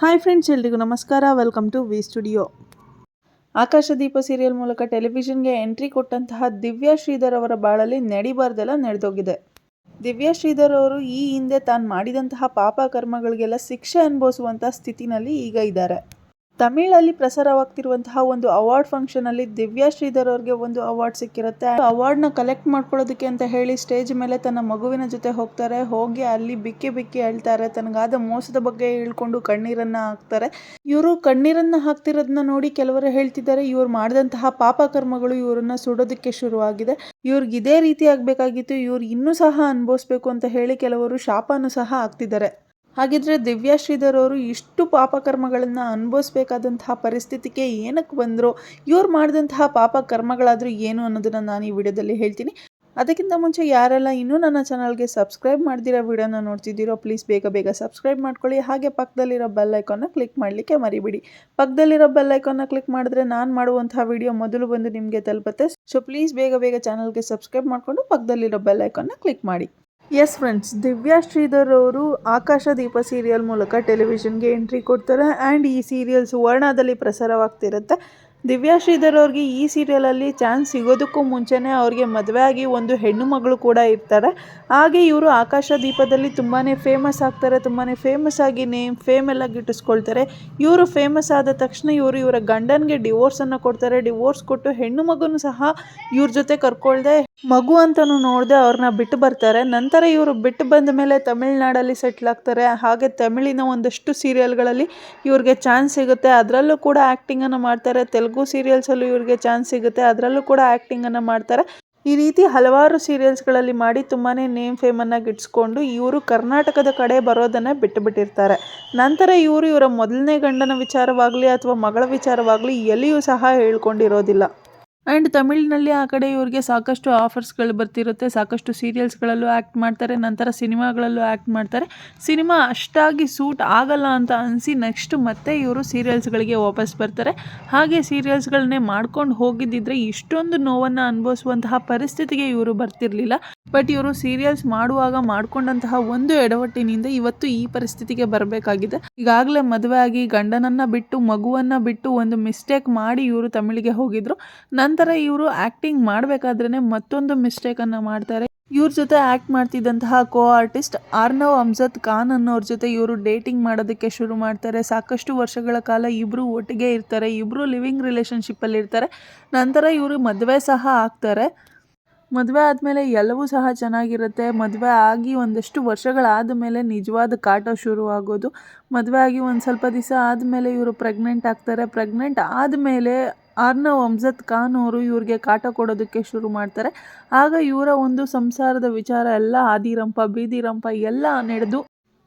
Hi friends, ಎಲ್ರಿಗೂ ನಮಸ್ಕಾರ. Welcome to V studio. Akashadeepa serial ಮೂಲಕ ಟೆಲಿವಿಷನ್ಗೆ ಎಂಟ್ರಿ ಕೊಟ್ಟಂತಹ ದಿವ್ಯಾ ಶ್ರೀಧರ್ ಅವರ ಬಾಳಲ್ಲಿ ನಡಿಬಾರ್ದೆಲ್ಲ ನಡೆದೋಗಿದೆ. ದಿವ್ಯಾ ಶ್ರೀಧರ್ ಅವರು ಈ ಹಿಂದೆ ತಾನು ಮಾಡಿದಂತಹ ಪಾಪ ಕರ್ಮಗಳಿಗೆಲ್ಲ ಶಿಕ್ಷೆ ಅನುಭವಿಸುವಂತಹ ಸ್ಥಿತಿನಲ್ಲಿ ಈಗ ಇದ್ದಾರೆ. ತಮಿಳಲ್ಲಿ ಪ್ರಸಾರವಾಗ್ತಿರುವಂತಹ ಒಂದು ಅವಾರ್ಡ್ ಫಂಕ್ಷನ್ ಅಲ್ಲಿ ದಿವ್ಯಾ ಶ್ರೀಧರ್ ಅವ್ರಿಗೆ ಒಂದು ಅವಾರ್ಡ್ ಸಿಕ್ಕಿರುತ್ತೆ. ಅವಾರ್ಡ್ನ ಕಲೆಕ್ಟ್ ಮಾಡ್ಕೊಳ್ಳೋದಕ್ಕೆ ಅಂತ ಹೇಳಿ ಸ್ಟೇಜ್ ಮೇಲೆ ತನ್ನ ಮಗುವಿನ ಜೊತೆ ಹೋಗ್ತಾರೆ. ಹೋಗಿ ಅಲ್ಲಿ ಬಿಕ್ಕಿ ಬಿಕ್ಕಿ ಹೇಳ್ತಾರೆ. ತನಗಾದ ಮೋಸದ ಬಗ್ಗೆ ಹೇಳ್ಕೊಂಡು ಕಣ್ಣೀರನ್ನ ಹಾಕ್ತಾರೆ. ಇವರು ಕಣ್ಣೀರನ್ನ ಹಾಕ್ತಿರೋದನ್ನ ನೋಡಿ ಕೆಲವರು ಹೇಳ್ತಿದ್ದಾರೆ, ಇವ್ರು ಮಾಡಿದಂತಹ ಪಾಪ ಕರ್ಮಗಳು ಇವರನ್ನ ಸುಡೋದಕ್ಕೆ ಶುರುವಾಗಿದೆ, ಇವ್ರಿಗೆ ಇದೇ ರೀತಿ ಆಗ್ಬೇಕಾಗಿತ್ತು, ಇವ್ರು ಇನ್ನೂ ಸಹ ಅನುಭವಿಸ್ಬೇಕು ಅಂತ ಹೇಳಿ ಕೆಲವರು ಶಾಪನೂ ಸಹ ಹಾಕ್ತಿದ್ದಾರೆ. ಹಾಗಿದ್ರೆ ದಿವ್ಯಾ ಶ್ರೀಧರ್ ಅವರು ಇಷ್ಟು ಪಾಪಕರ್ಮಗಳನ್ನು ಅನುಭವಿಸ್ಬೇಕಾದಂತಹ ಪರಿಸ್ಥಿತಿಗೆ ಏನಕ್ಕೆ ಬಂದರು, ಇವ್ರು ಮಾಡಿದಂತಹ ಪಾಪ ಕರ್ಮಗಳಾದರೂ ಏನು ಅನ್ನೋದನ್ನು ನಾನು ಈ ವಿಡಿಯೋದಲ್ಲಿ ಹೇಳ್ತೀನಿ. ಅದಕ್ಕಿಂತ ಮುಂಚೆ ಯಾರೆಲ್ಲ ಇನ್ನೂ ನನ್ನ ಚಾನಲ್ಗೆ ಸಬ್ಸ್ಕ್ರೈಬ್ ಮಾಡ್ದಿರೋ ವಿಡಿಯೋನ ನೋಡ್ತಿದ್ದೀರೋ ಪ್ಲೀಸ್ ಬೇಗ ಬೇಗ ಸಬ್ಸ್ಕ್ರೈಬ್ ಮಾಡ್ಕೊಳ್ಳಿ. ಹಾಗೆ ಪಕ್ಕದಲ್ಲಿರೋ ಬೆಲ್ ಐಕಾನ್ನ ಕ್ಲಿಕ್ ಮಾಡಲಿಕ್ಕೆ ಮರಿಬೇಡಿ. ಪಕ್ಕದಲ್ಲಿರೋ ಬೆಲ್ ಐಕಾನ್ನ ಕ್ಲಿಕ್ ಮಾಡಿದ್ರೆ ನಾನು ಮಾಡುವಂತಹ ವಿಡಿಯೋ ಮೊದಲು ಬಂದು ನಿಮಗೆ ತಲುಪುತ್ತೆ. ಸೊ ಪ್ಲೀಸ್ ಬೇಗ ಬೇಗ ಚಾನಲ್ಗೆ ಸಬ್ಸ್ಕ್ರೈಬ್ ಮಾಡಿಕೊಂಡು ಪಕ್ಕದಲ್ಲಿರೋ ಬೆಲ್ ಐಕಾನ್ನ ಕ್ಲಿಕ್ ಮಾಡಿ. ಎಸ್ ಫ್ರೆಂಡ್ಸ್, ದಿವ್ಯಾ ಶ್ರೀಧರ್ ಅವರು ಆಕಾಶದೀಪ ಸೀರಿಯಲ್ ಮೂಲಕ ಟೆಲಿವಿಷನ್ಗೆ ಎಂಟ್ರಿ ಕೊಡ್ತಾರೆ ಆ್ಯಂಡ್ ಈ ಸೀರಿಯಲ್ ಸುವರ್ಣದಲ್ಲಿ ಪ್ರಸಾರವಾಗ್ತಿರುತ್ತೆ. ದಿವ್ಯಾ ಶ್ರೀಧರ್ ಅವ್ರಿಗೆ ಈ ಸೀರಿಯಲಲ್ಲಿ ಚಾನ್ಸ್ ಸಿಗೋದಕ್ಕೂ ಮುಂಚೆನೇ ಅವ್ರಿಗೆ ಮದುವೆ ಆಗಿ ಒಂದು ಹೆಣ್ಣು ಮಗಳು ಕೂಡ ಇರ್ತಾರೆ. ಹಾಗೆ ಇವರು ಆಕಾಶದೀಪದಲ್ಲಿ ತುಂಬಾ ಫೇಮಸ್ ಆಗ್ತಾರೆ. ತುಂಬಾ ಫೇಮಸ್ ಆಗಿ ಫೇಮ್ ಎಲ್ಲ ಗಿಟ್ಟಿಸ್ಕೊಳ್ತಾರೆ. ಇವರು ಫೇಮಸ್ ಆದ ತಕ್ಷಣ ಇವರ ಗಂಡನಿಗೆ ಡಿವೋರ್ಸನ್ನು ಕೊಡ್ತಾರೆ. ಡಿವೋರ್ಸ್ ಕೊಟ್ಟು ಹೆಣ್ಣು ಮಗುನೂ ಸಹ ಇವ್ರ ಜೊತೆ ಕರ್ಕೊಳ್ದೆ ಮಗು ಅಂತಲೂ ನೋಡದೆ ಅವ್ರನ್ನ ಬಿಟ್ಟು ಬರ್ತಾರೆ. ನಂತರ ಇವರು ಬಿಟ್ಟು ಬಂದ ಮೇಲೆ ತಮಿಳ್ನಾಡಲ್ಲಿ ಸೆಟ್ಲ್ ಆಗ್ತಾರೆ. ಹಾಗೆ ತಮಿಳಿನ ಒಂದಷ್ಟು ಸೀರಿಯಲ್ಗಳಲ್ಲಿ ಇವ್ರಿಗೆ ಚಾನ್ಸ್ ಸಿಗುತ್ತೆ, ಅದರಲ್ಲೂ ಕೂಡ ಆ್ಯಕ್ಟಿಂಗನ್ನು ಮಾಡ್ತಾರೆ. ತೆಲುಗು ಸೀರಿಯಲ್ಸಲ್ಲೂ ಇವ್ರಿಗೆ ಚಾನ್ಸ್ ಸಿಗುತ್ತೆ, ಅದರಲ್ಲೂ ಕೂಡ ಆ್ಯಕ್ಟಿಂಗನ್ನು ಮಾಡ್ತಾರೆ. ಈ ರೀತಿ ಹಲವಾರು ಸೀರಿಯಲ್ಸ್ಗಳಲ್ಲಿ ಮಾಡಿ ತುಂಬಾ ಫೇಮನ್ನು ಗಿಟ್ಸ್ಕೊಂಡು ಇವರು ಕರ್ನಾಟಕದ ಕಡೆ ಬರೋದನ್ನು ಬಿಟ್ಟಿರ್ತಾರೆ. ನಂತರ ಇವರ ಮೊದಲನೇ ಗಂಡನ ವಿಚಾರವಾಗಲಿ ಅಥವಾ ಮಗಳ ವಿಚಾರವಾಗಲಿ ಎಲ್ಲಿಯೂ ಸಹ ಹೇಳ್ಕೊಂಡಿರೋದಿಲ್ಲ. ಆ್ಯಂಡ್ ತಮಿಳಿನಲ್ಲಿ ಆ ಕಡೆ ಇವ್ರಿಗೆ ಸಾಕಷ್ಟು ಆಫರ್ಸ್ಗಳು ಬರ್ತಿರುತ್ತೆ. ಸಾಕಷ್ಟು ಸೀರಿಯಲ್ಸ್ಗಳಲ್ಲೂ ಆ್ಯಕ್ಟ್ ಮಾಡ್ತಾರೆ, ನಂತರ ಸಿನಿಮಾಗಳಲ್ಲೂ ಆ್ಯಕ್ಟ್ ಮಾಡ್ತಾರೆ. ಸಿನಿಮಾ ಅಷ್ಟಾಗಿ ಸೂಟ್ ಆಗಲ್ಲ ಅಂತ ಅನಿಸಿ ನೆಕ್ಸ್ಟ್ ಮತ್ತೆ ಇವರು ಸೀರಿಯಲ್ಸ್ಗಳಿಗೆ ವಾಪಸ್ ಬರ್ತಾರೆ. ಹಾಗೆ ಸೀರಿಯಲ್ಸ್ಗಳನ್ನೇ ಮಾಡ್ಕೊಂಡು ಹೋಗಿದ್ದಿದ್ರೆ ಇಷ್ಟೊಂದು ನೋವನ್ನು ಅನುಭವಿಸುವಂತಹ ಪರಿಸ್ಥಿತಿಗೆ ಇವರು ಬರ್ತಿರ್ಲಿಲ್ಲ. ಬಟ್ ಇವರು ಸೀರಿಯಲ್ಸ್ ಮಾಡುವಾಗ ಮಾಡ್ಕೊಂಡಂತಹ ಒಂದು ಎಡವಟ್ಟಿನಿಂದ ಇವತ್ತು ಈ ಪರಿಸ್ಥಿತಿಗೆ ಬರಬೇಕಾಗಿದೆ. ಈಗಾಗಲೇ ಮದುವೆ ಆಗಿ ಗಂಡನನ್ನ ಬಿಟ್ಟು ಮಗುವನ್ನು ಬಿಟ್ಟು ಒಂದು ಮಿಸ್ಟೇಕ್ ಮಾಡಿ ಇವರು ತಮಿಳಿಗೆ ಹೋಗಿದ್ರು. ನಂತರ ಇವರು ಆ್ಯಕ್ಟಿಂಗ್ ಮಾಡಬೇಕಾದ್ರೇ ಮತ್ತೊಂದು ಮಿಸ್ಟೇಕನ್ನು ಮಾಡ್ತಾರೆ. ಇವ್ರ ಜೊತೆ ಆ್ಯಕ್ಟ್ ಮಾಡ್ತಿದ್ದಂತಹ ಕೋ ಆರ್ಟಿಸ್ಟ್ ಅರ್ನವ್ ಅಮ್ಜದ್ ಖಾನ್ ಅನ್ನೋರ ಜೊತೆ ಇವರು ಡೇಟಿಂಗ್ ಮಾಡೋದಕ್ಕೆ ಶುರು ಮಾಡ್ತಾರೆ. ಸಾಕಷ್ಟು ವರ್ಷಗಳ ಕಾಲ ಇಬ್ಬರು ಒಟ್ಟಿಗೆ ಇರ್ತಾರೆ, ಇಬ್ಬರು ಲಿವಿಂಗ್ ರಿಲೇಷನ್ಶಿಪ್ಪಲ್ಲಿ ಇರ್ತಾರೆ. ನಂತರ ಇವರು ಮದುವೆ ಸಹ ಆಗ್ತಾರೆ. ಮದುವೆ ಆದಮೇಲೆ ಎಲ್ಲವೂ ಸಹ ಚೆನ್ನಾಗಿರುತ್ತೆ. ಮದುವೆ ಆಗಿ ಒಂದಷ್ಟು ವರ್ಷಗಳಾದ ಮೇಲೆ ನಿಜವಾದ ಕಾಟ ಶುರುವಾಗೋದು. ಮದುವೆ ಆಗಿ ಒಂದು ಸ್ವಲ್ಪ ದಿವಸ ಆದಮೇಲೆ ಇವರು ಪ್ರೆಗ್ನೆಂಟ್ ಆಗ್ತಾರೆ. ಪ್ರೆಗ್ನೆಂಟ್ ಆದಮೇಲೆ ಅರ್ನವ್ ಅಮ್ಜದ್ ಖಾನ್ ಅವರು ಇವ್ರಿಗೆ ಕಾಟ ಕೊಡೋದಕ್ಕೆ ಶುರು ಮಾಡ್ತಾರೆ. ಆಗ ಇವರ ಒಂದು ಸಂಸಾರದ ವಿಚಾರ ಎಲ್ಲ ಆದಿರಂಪ ಬೀದಿರಂಪ ಎಲ್ಲ ನಡೆದು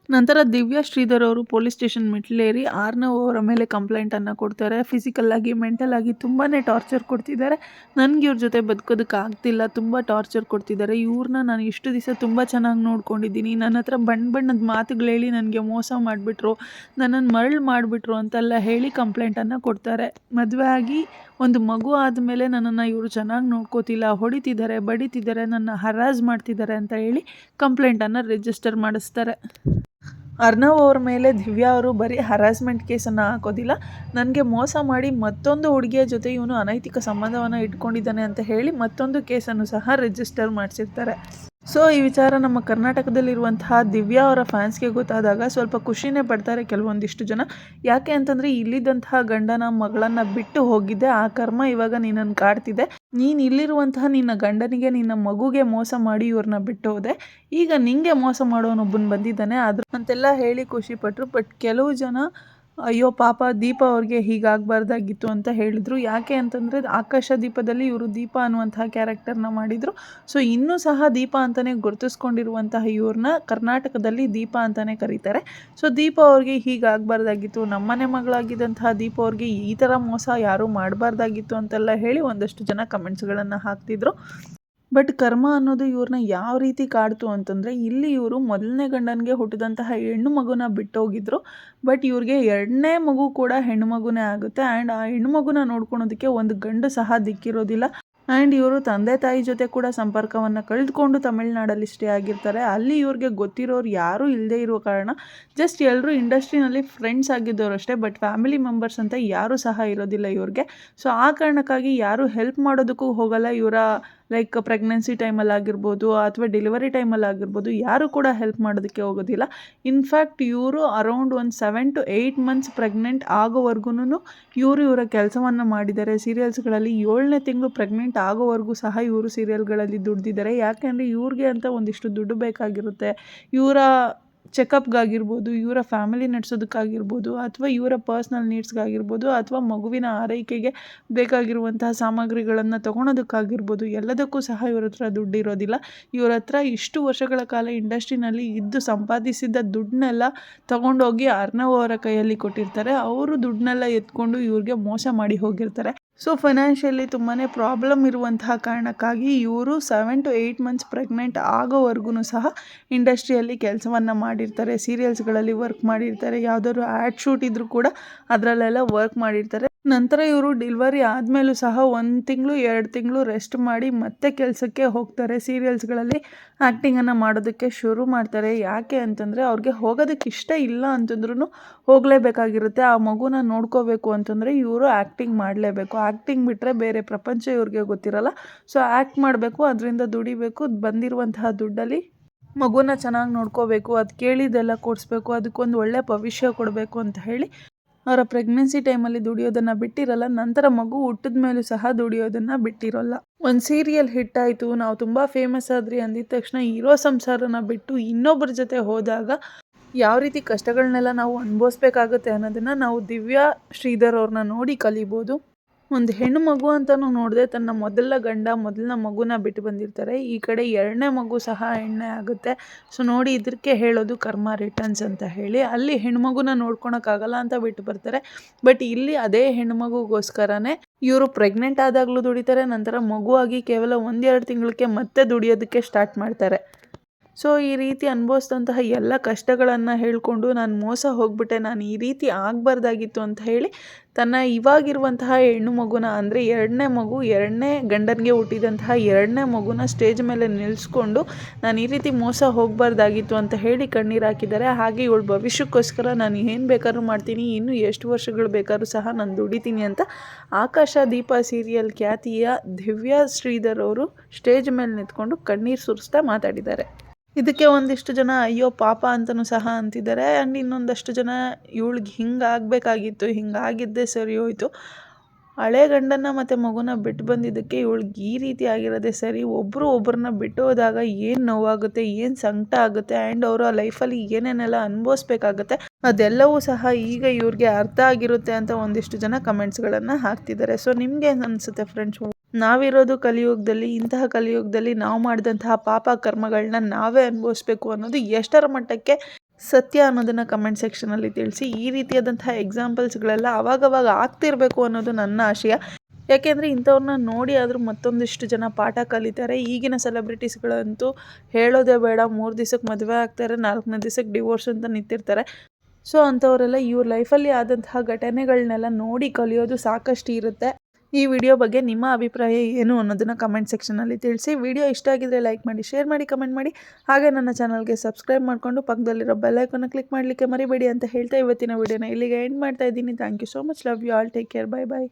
ನಂತರ ದಿವ್ಯಾ ಶ್ರೀಧರ್ ಅವರು ಪೊಲೀಸ್ ಸ್ಟೇಷನ್ ಮೆಟ್ಲೇರಿ ಅರ್ನವ್ ಅವರ ಮೇಲೆ ಕಂಪ್ಲೇಂಟನ್ನು ಕೊಡ್ತಾರೆ. ಫಿಸಿಕಲ್ ಆಗಿ ಮೆಂಟಲ್ ಆಗಿ ತುಂಬಾ ಟಾರ್ಚರ್ ಕೊಡ್ತಿದ್ದಾರೆ, ನನಗೆ ಇವ್ರ ಜೊತೆ ಬದುಕೋದಕ್ಕೆ ಆಗ್ತಿಲ್ಲ, ತುಂಬ ಟಾರ್ಚರ್ ಕೊಡ್ತಿದ್ದಾರೆ, ಇವ್ರನ್ನ ನಾನು ಇಷ್ಟು ದಿವಸ ತುಂಬ ಚೆನ್ನಾಗಿ ನೋಡ್ಕೊಂಡಿದ್ದೀನಿ, ನನ್ನ ಹತ್ರ ಬಣ್ಣದ ಮಾತುಗಳು ಹೇಳಿ ನನಗೆ ಮೋಸ ಮಾಡಿಬಿಟ್ರು, ನನ್ನನ್ನು ಮರಳು ಮಾಡಿಬಿಟ್ರು ಅಂತೆಲ್ಲ ಹೇಳಿ ಕಂಪ್ಲೇಂಟನ್ನು ಕೊಡ್ತಾರೆ. ಮದುವೆ ಆಗಿ ಒಂದು ಮಗು ಆದಮೇಲೆ ನನ್ನನ್ನು ಇವರು ಚೆನ್ನಾಗಿ ನೋಡ್ಕೋತಿಲ್ಲ, ಹೊಡಿತಿದ್ದಾರೆ, ಬಡಿತಿದ್ದಾರೆ, ನನ್ನ ಹರಾಜ್ ಮಾಡ್ತಿದ್ದಾರೆ ಅಂತ ಹೇಳಿ ಕಂಪ್ಲೇಂಟನ್ನು ರಿಜಿಸ್ಟರ್ ಮಾಡಿಸ್ತಾರೆ. ಅರ್ನವ್ ಅವ್ರ ಮೇಲೆ ದಿವ್ಯಾ ಅವರು ಬರೀ ಹರಾಸ್ಮೆಂಟ್ ಕೇಸನ್ನು ಹಾಕೋದಿಲ್ಲ, ನನಗೆ ಮೋಸ ಮಾಡಿ ಮತ್ತೊಂದು ಹುಡುಗಿಯ ಜೊತೆ ಇವನು ಅನೈತಿಕ ಸಂಬಂಧವನ್ನು ಇಟ್ಕೊಂಡಿದ್ದಾನೆ ಅಂತ ಹೇಳಿ ಮತ್ತೊಂದು ಕೇಸನ್ನು ಸಹ ರಿಜಿಸ್ಟರ್ ಮಾಡಿಸಿರ್ತಾರೆ. ಸೊ ಈ ವಿಚಾರ ನಮ್ಮ ಕರ್ನಾಟಕದಲ್ಲಿರುವಂತಹ ದಿವ್ಯಾ ಅವರ ಫ್ಯಾನ್ಸ್ಗೆ ಗೊತ್ತಾದಾಗ ಸ್ವಲ್ಪ ಖುಷಿನೇ ಪಡ್ತಾರೆ ಕೆಲವೊಂದಿಷ್ಟು ಜನ. ಯಾಕೆ ಅಂತಂದರೆ ಇಲ್ಲಿದ್ದಂತಹ ಗಂಡನ ಮಗಳನ್ನು ಬಿಟ್ಟು ಹೋಗಿದ್ದೆ, ಆ ಕರ್ಮ ಇವಾಗ ನಿನ್ನನ್ನು ಕಾಡ್ತಿದೆ, ನೀನು ಇಲ್ಲಿರುವಂತಹ ನಿನ್ನ ಗಂಡನಿಗೆ ನಿನ್ನ ಮಗುಗೆ ಮೋಸ ಮಾಡಿ ಇವ್ರನ್ನ ಬಿಟ್ಟು ಹೋದೆ, ಈಗ ನಿಂಗೆ ಮೋಸ ಮಾಡೋನೊಬ್ಬನು ಬಂದಿದ್ದಾನೆ ಆದರೂ ಅಂತೆಲ್ಲ ಹೇಳಿ ಖುಷಿಪಟ್ಟರು. ಬಟ್ ಕೆಲವು ಜನ ಅಯ್ಯೋ ಪಾಪ ದೀಪ ಅವ್ರಿಗೆ ಹೀಗಾಗಬಾರ್ದಾಗಿತ್ತು ಅಂತ ಹೇಳಿದರು. ಯಾಕೆ ಅಂತಂದರೆ ಆಕಾಶದೀಪದಲ್ಲಿ ಇವರು ದೀಪ ಅನ್ನುವಂತಹ ಕ್ಯಾರೆಕ್ಟರ್ನ ಮಾಡಿದರು. ಸೊ ಇನ್ನೂ ಸಹ ದೀಪ ಅಂತಲೇ ಗುರುತಿಸ್ಕೊಂಡಿರುವಂತಹ ಇವ್ರನ್ನ ಕರ್ನಾಟಕದಲ್ಲಿ ದೀಪ ಅಂತಲೇ ಕರೀತಾರೆ. ಸೊ ದೀಪ ಅವ್ರಿಗೆ ಹೀಗಾಗಬಾರ್ದಾಗಿತ್ತು, ನಮ್ಮನೆ ಮಗಳಾಗಿದ್ದಂತಹ ದೀಪ ಅವ್ರಿಗೆ ಈ ಥರ ಮೋಸ ಯಾರೂ ಮಾಡಬಾರ್ದಾಗಿತ್ತು ಅಂತೆಲ್ಲ ಹೇಳಿ ಒಂದಷ್ಟು ಜನ ಕಮೆಂಟ್ಸ್ಗಳನ್ನು ಹಾಕ್ತಿದ್ರು. ಬಟ್ ಕರ್ಮ ಅನ್ನೋದು ಇವ್ರನ್ನ ಯಾವ ರೀತಿ ಕಾಡ್ತು ಅಂತಂದರೆ, ಇಲ್ಲಿ ಇವರು ಮೊದಲನೇ ಗಂಡನಿಗೆ ಹುಟ್ಟಿದಂತಹ ಹೆಣ್ಣು ಮಗುನ ಬಿಟ್ಟೋಗಿದ್ರು. ಬಟ್ ಇವ್ರಿಗೆ ಎರಡನೇ ಮಗು ಕೂಡ ಹೆಣ್ಣು ಮಗುನೇ ಆಗುತ್ತೆ. ಆ್ಯಂಡ್ ಆ ಹೆಣ್ಣು ಮಗುನ ನೋಡ್ಕೊಳೋದಕ್ಕೆ ಒಂದು ಗಂಡು ಸಹ ದಿಕ್ಕಿರೋದಿಲ್ಲ. ಆ್ಯಂಡ್ ಇವರು ತಂದೆ ತಾಯಿ ಜೊತೆ ಕೂಡ ಸಂಪರ್ಕವನ್ನು ಕಳೆದುಕೊಂಡು ತಮಿಳ್ನಾಡಲ್ಲಿ ಸ್ಟೇ ಆಗಿರ್ತಾರೆ. ಅಲ್ಲಿ ಇವ್ರಿಗೆ ಗೊತ್ತಿರೋರು ಯಾರೂ ಇಲ್ಲದೆ ಇರೋ ಕಾರಣ ಜಸ್ಟ್ ಎಲ್ಲರೂ ಇಂಡಸ್ಟ್ರಿನಲ್ಲಿ ಫ್ರೆಂಡ್ಸ್ ಆಗಿದ್ದವರು ಅಷ್ಟೇ, ಬಟ್ ಫ್ಯಾಮಿಲಿ ಮೆಂಬರ್ಸ್ ಅಂತ ಯಾರೂ ಸಹ ಇರೋದಿಲ್ಲ ಇವ್ರಿಗೆ. ಸೊ ಆ ಕಾರಣಕ್ಕಾಗಿ ಯಾರೂ ಹೆಲ್ಪ್ ಮಾಡೋದಕ್ಕೂ ಹೋಗಲ್ಲ. ಇವರ ಲೈಕ್ ಪ್ರೆಗ್ನೆನ್ಸಿ ಟೈಮಲ್ಲಿ ಆಗಿರ್ಬೋದು ಅಥವಾ ಡೆಲಿವರಿ ಟೈಮಲ್ಲಿ ಆಗಿರ್ಬೋದು, ಯಾರೂ ಕೂಡ ಹೆಲ್ಪ್ ಮಾಡೋದಕ್ಕೆ ಹೋಗೋದಿಲ್ಲ. ಇನ್ಫ್ಯಾಕ್ಟ್ ಇವರು ಅರೌಂಡ್ ಒಂದು 7 to 8 ಮಂತ್ಸ್ ಪ್ರೆಗ್ನೆಂಟ್ ಆಗೋವರೆಗೂ ಇವರ ಕೆಲಸವನ್ನು ಮಾಡಿದ್ದಾರೆ ಸೀರಿಯಲ್ಸ್ಗಳಲ್ಲಿ. 7ನೇ ತಿಂಗಳು ಪ್ರೆಗ್ನೆಂಟ್ ಆಗೋವರೆಗೂ ಸಹ ಇವರು ಸೀರಿಯಲ್ಗಳಲ್ಲಿ ದುಡ್ದಿದ್ದಾರೆ. ಯಾಕೆಂದರೆ ಇವ್ರಿಗೆ ಅಂತ ಒಂದಿಷ್ಟು ದುಡ್ಡು ಬೇಕಾಗಿರುತ್ತೆ. ಇವರ ಚೆಕಪ್ಗಾಗಿರ್ಬೋದು, ಇವರ ಫ್ಯಾಮಿಲಿ ನಡೆಸೋದಕ್ಕಾಗಿರ್ಬೋದು, ಅಥವಾ ಇವರ ಪರ್ಸ್ನಲ್ ನೀಡ್ಸ್ಗಾಗಿರ್ಬೋದು, ಅಥವಾ ಮಗುವಿನ ಆರೈಕೆಗೆ ಬೇಕಾಗಿರುವಂತಹ ಸಾಮಗ್ರಿಗಳನ್ನು ತೊಗೊಳೋದಕ್ಕಾಗಿರ್ಬೋದು, ಎಲ್ಲದಕ್ಕೂ ಸಹ ಇವ್ರ ಹತ್ರ ದುಡ್ಡು ಇರೋದಿಲ್ಲ. ಇವ್ರ ಹತ್ರ ಇಷ್ಟು ವರ್ಷಗಳ ಕಾಲ ಇಂಡಸ್ಟ್ರಿನಲ್ಲಿ ಇದ್ದು ಸಂಪಾದಿಸಿದ ದುಡ್ಡನ್ನೆಲ್ಲ ತೊಗೊಂಡೋಗಿ ಅರ್ಣವ್ ಅವರ ಕೈಯಲ್ಲಿ ಕೊಟ್ಟಿರ್ತಾರೆ. ಅವರು ದುಡ್ಡನ್ನೆಲ್ಲ ಎತ್ಕೊಂಡು ಇವ್ರಿಗೆ ಮೋಸ ಮಾಡಿ ಹೋಗಿರ್ತಾರೆ. ಸೊ ಫೈನಾನ್ಷಿಯಲಿ ತುಂಬಾ ಪ್ರಾಬ್ಲಮ್ ಇರುವಂತಹ ಕಾರಣಕ್ಕಾಗಿ ಇವರು 7 to 8 ಮಂತ್ಸ್ ಪ್ರೆಗ್ನೆಂಟ್ ಆಗೋವರೆಗೂ ಸಹ ಇಂಡಸ್ಟ್ರಿಯಲ್ಲಿ ಕೆಲಸವನ್ನು ಮಾಡಿರ್ತಾರೆ, ಸೀರಿಯಲ್ಸ್ಗಳಲ್ಲಿ ವರ್ಕ್ ಮಾಡಿರ್ತಾರೆ. ಯಾವುದಾದ್ರು ಆ್ಯಡ್ ಶೂಟ್ ಇದ್ದರೂ ಕೂಡ ಅದರಲ್ಲೆಲ್ಲ ವರ್ಕ್ ಮಾಡಿರ್ತಾರೆ. ನಂತರ ಇವರು ಡೆಲಿವರಿ ಆದಮೇಲೂ ಸಹ 1 ತಿಂಗಳು 2 ತಿಂಗಳು ರೆಸ್ಟ್ ಮಾಡಿ ಮತ್ತೆ ಕೆಲಸಕ್ಕೆ ಹೋಗ್ತಾರೆ. ಸೀರಿಯಲ್ಸ್ಗಳಲ್ಲಿ ಆ್ಯಕ್ಟಿಂಗನ್ನು ಮಾಡೋದಕ್ಕೆ ಶುರು ಮಾಡ್ತಾರೆ. ಯಾಕೆ ಅಂತಂದರೆ ಅವ್ರಿಗೆ ಹೋಗೋದಕ್ಕೆ ಇಷ್ಟ ಇಲ್ಲ ಅಂತಂದ್ರೂ ಹೋಗಲೇಬೇಕಾಗಿರುತ್ತೆ. ಆ ಮಗುನ ನೋಡ್ಕೋಬೇಕು ಅಂತಂದರೆ ಇವರು ಆ್ಯಕ್ಟಿಂಗ್ ಮಾಡಲೇಬೇಕು. ಆ್ಯಕ್ಟಿಂಗ್ ಬಿಟ್ಟರೆ ಬೇರೆ ಪ್ರಪಂಚ ಇವ್ರಿಗೆ ಗೊತ್ತಿರಲ್ಲ. ಸೊ ಆ್ಯಕ್ಟ್ ಮಾಡಬೇಕು, ಅದರಿಂದ ದುಡಿಬೇಕು, ಬಂದಿರುವಂತಹ ದುಡ್ಡಲ್ಲಿ ಮಗುನ ಚೆನ್ನಾಗಿ ನೋಡ್ಕೋಬೇಕು, ಅದು ಕೇಳಿದ್ದೆಲ್ಲ ಕೊಡಿಸ್ಬೇಕು, ಅದಕ್ಕೊಂದು ಒಳ್ಳೆ ಭವಿಷ್ಯ ಕೊಡಬೇಕು ಅಂತ ಹೇಳಿ ಅವರ ಪ್ರೆಗ್ನೆನ್ಸಿ ಟೈಮಲ್ಲಿ ದುಡಿಯೋದನ್ನು ಬಿಟ್ಟಿರಲ್ಲ. ನಂತರ ಮಗು ಹುಟ್ಟಿದ ಮೇಲೂ ಸಹ ದುಡಿಯೋದನ್ನು ಬಿಟ್ಟಿರೋಲ್ಲ. ಒಂದು ಸೀರಿಯಲ್ ಹಿಟ್ ಆಯಿತು, ನಾವು ತುಂಬ ಫೇಮಸ್ ಆದ್ರಿ ಅಂದಿದ ತಕ್ಷಣ ಇರೋ ಸಂಸಾರನ ಬಿಟ್ಟು ಇನ್ನೊಬ್ಬರ ಜೊತೆ ಹೋದಾಗ ಯಾವ ರೀತಿ ಕಷ್ಟಗಳನ್ನೆಲ್ಲ ನಾವು ಅನುಭವಿಸ್ಬೇಕಾಗುತ್ತೆ ಅನ್ನೋದನ್ನು ನಾವು ದಿವ್ಯಾ ಶ್ರೀಧರ್ ಅವ್ರನ್ನ ನೋಡಿ ಕಲಿಬೋದು. ಒಂದು ಹೆಣ್ಣು ಮಗು ಅಂತಲೂ ನೋಡದೆ ತನ್ನ ಮೊದಲನ ಮಗುನ ಬಿಟ್ಟು ಬಂದಿರ್ತಾರೆ. ಈ ಕಡೆ 2ನೇ ಮಗು ಸಹ ಹೆಣ್ಣೆ ಆಗುತ್ತೆ. ಸೊ ನೋಡಿ, ಇದಕ್ಕೆ ಹೇಳೋದು ಕರ್ಮ ರಿಟರ್ನ್ಸ್ ಅಂತ ಹೇಳಿ. ಅಲ್ಲಿ ಹೆಣ್ಮಗುನ ನೋಡ್ಕೊಳಕ್ಕಾಗಲ್ಲ ಅಂತ ಬಿಟ್ಟು ಬರ್ತಾರೆ. ಬಟ್ ಇಲ್ಲಿ ಅದೇ ಹೆಣ್ಮಗುಗೋಸ್ಕರನೇ ಇವರು ಪ್ರೆಗ್ನೆಂಟ್ ಆದಾಗಲೂ ದುಡಿತಾರೆ. ನಂತರ ಮಗುವಾಗಿ ಕೇವಲ 1-2 ತಿಂಗಳಿಗೆ ಮತ್ತೆ ದುಡಿಯೋದಕ್ಕೆ ಸ್ಟಾರ್ಟ್ ಮಾಡ್ತಾರೆ. ಸೊ ಈ ರೀತಿ ಅನುಭವಿಸಿದಂತಹ ಎಲ್ಲ ಕಷ್ಟಗಳನ್ನು ಹೇಳಿಕೊಂಡು ನಾನು ಮೋಸ ಹೋಗ್ಬಿಟ್ಟೆ, ನಾನು ಈ ರೀತಿ ಆಗಬಾರ್ದಾಗಿತ್ತು ಅಂತ ಹೇಳಿ ತನ್ನ ಇವಾಗಿರುವಂತಹ ಹೆಣ್ಣು ಮಗುನ ಅಂದರೆ 2ನೇ ಗಂಡನಿಗೆ ಹುಟ್ಟಿದಂತಹ 2ನೇ ಮಗುನ ಸ್ಟೇಜ್ ಮೇಲೆ ನಿಲ್ಲಿಸ್ಕೊಂಡು ನಾನು ಈ ರೀತಿ ಮೋಸ ಹೋಗಬಾರ್ದಾಗಿತ್ತು ಅಂತ ಹೇಳಿ ಕಣ್ಣೀರು ಹಾಕಿದ್ದಾರೆ. ಹಾಗೆ ಇವಳು ಭವಿಷ್ಯಕ್ಕೋಸ್ಕರ ನಾನು ಏನು ಬೇಕಾದ್ರೂ ಮಾಡ್ತೀನಿ, ಇನ್ನೂ ಎಷ್ಟು ವರ್ಷಗಳು ಬೇಕಾದ್ರೂ ಸಹ ನಾನು ದುಡಿತೀನಿ ಅಂತ ಆಕಾಶ ದೀಪ ಸೀರಿಯಲ್ ಖ್ಯಾತಿಯ ದಿವ್ಯಾ ಶ್ರೀಧರ್ ಅವರು ಸ್ಟೇಜ್ ಮೇಲೆ ನಿಂತ್ಕೊಂಡು ಕಣ್ಣೀರು ಸುರಿಸ್ತಾ ಮಾತಾಡಿದ್ದಾರೆ. ಇದಕ್ಕೆ ಒಂದಿಷ್ಟು ಜನ ಅಯ್ಯೋ ಪಾಪ ಅಂತಲೂ ಸಹ ಅಂತಿದ್ದಾರೆ. ಆ್ಯಂಡ್ ಇನ್ನೊಂದಷ್ಟು ಜನ ಇವಳಿಗೆ ಹಿಂಗಾಗಬೇಕಾಗಿತ್ತು, ಹಿಂಗಾಗಿದ್ದೇ ಸರಿ ಹೋಯಿತು, ಹಳೆ ಗಂಡನ ಮತ್ತು ಮಗುನ ಬಿಟ್ಟು ಬಂದಿದ್ದಕ್ಕೆ ಇವಳಿಗೆ ಈ ರೀತಿ ಆಗಿರೋದೇ ಸರಿ. ಒಬ್ಬರನ್ನ ಬಿಟ್ಟು ಹೋದಾಗ ಏನು ನೋವಾಗುತ್ತೆ, ಏನು ಸಂಕಟ ಆಗುತ್ತೆ, ಆ್ಯಂಡ್ ಅವರು ಆ ಲೈಫಲ್ಲಿ ಏನೇನೆಲ್ಲ ಅನುಭವಿಸ್ಬೇಕಾಗುತ್ತೆ ಅದೆಲ್ಲವೂ ಸಹ ಈಗ ಇವ್ರಿಗೆ ಅರ್ಥ ಆಗಿರುತ್ತೆ ಅಂತ ಒಂದಿಷ್ಟು ಜನ ಕಮೆಂಟ್ಸ್ಗಳನ್ನು ಹಾಕ್ತಿದ್ದಾರೆ. ಸೊ ನಿಮ್ಗೆ ಏನು ಅನಿಸುತ್ತೆ ಫ್ರೆಂಡ್ಸ್? ನಾವಿರೋದು ಕಲಿಯುಗದಲ್ಲಿ, ಇಂತಹ ಕಲಿಯುಗದಲ್ಲಿ ನಾವು ಮಾಡಿದಂತಹ ಪಾಪ ಕರ್ಮಗಳನ್ನ ನಾವೇ ಅನುಭವಿಸ್ಬೇಕು ಅನ್ನೋದು ಎಷ್ಟರ ಮಟ್ಟಕ್ಕೆ ಸತ್ಯ ಅನ್ನೋದನ್ನು ಕಮೆಂಟ್ ಸೆಕ್ಷನಲ್ಲಿ ತಿಳಿಸಿ. ಈ ರೀತಿಯಾದಂತಹ ಎಕ್ಸಾಂಪಲ್ಸ್ಗಳೆಲ್ಲ ಅವಾಗವಾಗ ಆಗ್ತಿರಬೇಕು ಅನ್ನೋದು ನನ್ನ ಆಶಯ. ಯಾಕೆಂದರೆ ಇಂಥವ್ರನ್ನ ನೋಡಿ ಆದರೂ ಮತ್ತೊಂದಿಷ್ಟು ಜನ ಪಾಠ ಕಲಿತಾರೆ. ಈಗಿನ ಸೆಲೆಬ್ರಿಟೀಸ್ಗಳಂತೂ ಹೇಳೋದೇ ಬೇಡ, 3 ದಿವಸಕ್ಕೆ ಮದುವೆ ಆಗ್ತಾರೆ, 4ನೇ ದಿವಸಕ್ಕೆ ಡಿವೋರ್ಸ್ ಅಂತ ನಿಂತಿರ್ತಾರೆ. ಸೊ ಅಂಥವರೆಲ್ಲ ಇವ್ರ ಲೈಫಲ್ಲಿ ಆದಂತಹ ಘಟನೆಗಳನ್ನೆಲ್ಲ ನೋಡಿ ಕಲಿಯೋದು ಸಾಕಷ್ಟು ಇರುತ್ತೆ. ಈ ವಿಡಿಯೋ ಬಗ್ಗೆ ನಿಮ್ಮ ಅಭಿಪ್ರಾಯ ಏನು ಅನ್ನೋದನ್ನು ಕಮೆಂಟ್ ಸೆಕ್ಷನಲ್ಲಿ ತಿಳಿಸಿ. ವಿಡಿಯೋ ಇಷ್ಟ ಆಗಿದ್ರೆ ಲೈಕ್ ಮಾಡಿ, ಶೇರ್ ಮಾಡಿ, ಕಮೆಂಟ್ ಮಾಡಿ. ಹಾಗೆ ನನ್ನ ಚಾನಲ್ಗೆ ಸಬ್ಸ್ಕ್ರೈಬ್ ಮಾಡಿಕೊಂಡು ಪಕ್ಕದಲ್ಲಿರೋ ಬೆಲ್ ಐಕಾನ್ನ ಕ್ಲಿಕ್ ಮಾಡಲಿಕ್ಕೆ ಮರಿಬೇಡಿ ಅಂತ ಹೇಳ್ತಾ ಇವತ್ತಿನ ವಿಡಿಯೋನ ಇಲ್ಲಿಗೆ ಎಂಡ್ ಮಾಡ್ತಾ ಇದ್ದೀನಿ. Thank you so much. Love you all. Take care. Bye bye.